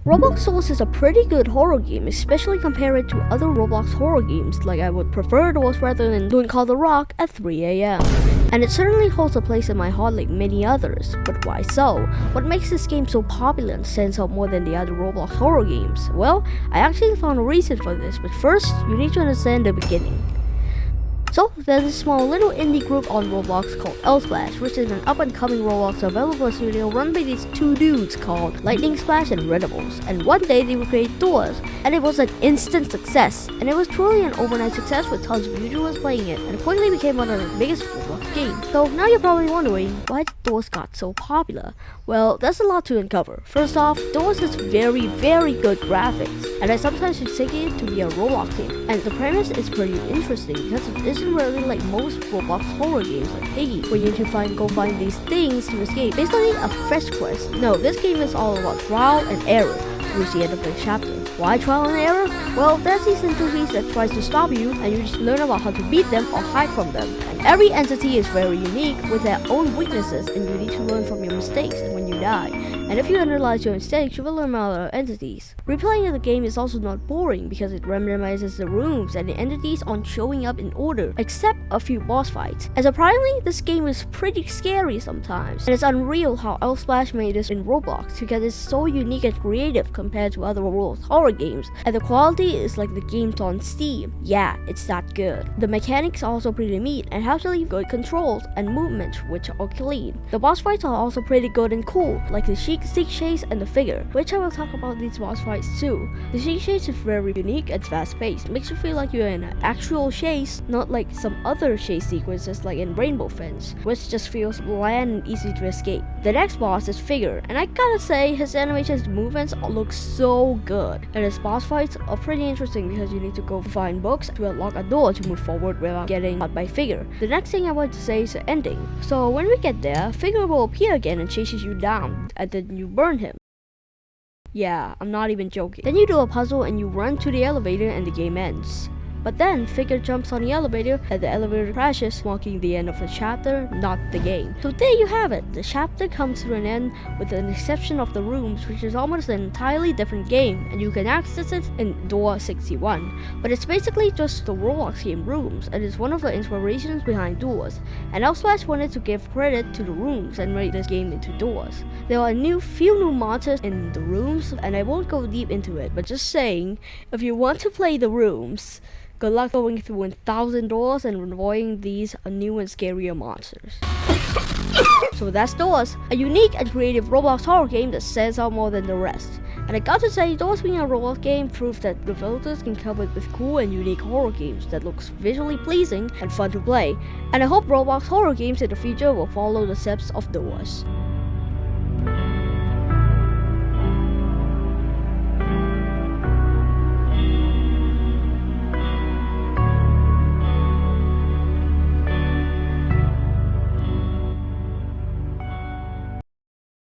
Roblox Doors is a pretty good horror game, especially compared to other Roblox horror games, like I would prefer Doors rather than doing Call the Rock at 3 AM. And it certainly holds a place in my heart like many others, but why so? What makes this game so popular and stands out more than the other Roblox horror games? Well, I actually found a reason for this, but first, you need to understand the beginning. So, there's a small little indie group on Roblox called Splash, which is an up-and-coming Roblox developer studio run by these two dudes called Lightning Splash and Redibles. And one day they would create Doors, and it was an instant success. And it was truly an overnight success with tons of users playing it, and quickly became one of the biggest Roblox games. So now you're probably wondering why Doors got so popular. Well, there's a lot to uncover. First off, Doors has very good graphics, and I sometimes should take it to be a Roblox game. And the premise is pretty interesting because it isn't really like most Roblox horror games like Piggy, where you need to go find these things to escape. Basically a fetch quest. No, this game is all about trial and error towards the end of the chapter. Why trial and error? Well, there's these entities that tries to stop you, and you just learn about how to beat them or hide from them. And every entity is very unique with their own weaknesses, and you need to learn from your mistakes and when you die. And if you analyze your mistakes, you will learn about other entities. Replaying the game is also not boring because it randomizes the rooms and the entities on showing up in order, except a few boss fights. And surprisingly, this game is pretty scary sometimes. And it's unreal how Splash made this in Roblox because it's so unique and creative compared to other Roblox horror games. And the quality is like the games on Steam. Yeah, it's that good. The mechanics are also pretty neat and have really good controls and movements which are clean. The boss fights are also pretty good and cool, like the Seek Chase and the Figure, which I will talk about these boss fights too. The Seek Chase is very unique and fast paced, makes you feel like you're in an actual chase, not like some other chase sequences like in Rainbow Fence, which just feels bland and easy to escape. The next boss is Figure, and I gotta say his animations and movements look so good. And his boss fights are pretty interesting because you need to go find books to unlock a door to move forward without getting caught by Figure. The next thing I want to say is the ending. So when we get there, Figure will appear again and chases you down, and then you burn him. Yeah, I'm not even joking. Then you do a puzzle and you run to the elevator and the game ends. But then, Figure jumps on the elevator and the elevator crashes, marking the end of the chapter, not the game. So there you have it. The chapter comes to an end with an exception of the rooms, which is almost an entirely different game, and you can access it in Door 61. But it's basically just the Roblox game Rooms, and it's one of the inspirations behind Doors. And Splash wanted to give credit to the Rooms and made this game into Doors. There are few new monsters in the Rooms, and I won't go deep into it, but just saying, if you want to play the Rooms, good luck going through 1,000 doors and avoiding these new and scarier monsters. So that's Doors, a unique and creative Roblox horror game that stands out more than the rest. And I got to say, Doors being a Roblox game proves that developers can come up with cool and unique horror games that looks visually pleasing and fun to play. And I hope Roblox horror games in the future will follow the steps of Doors.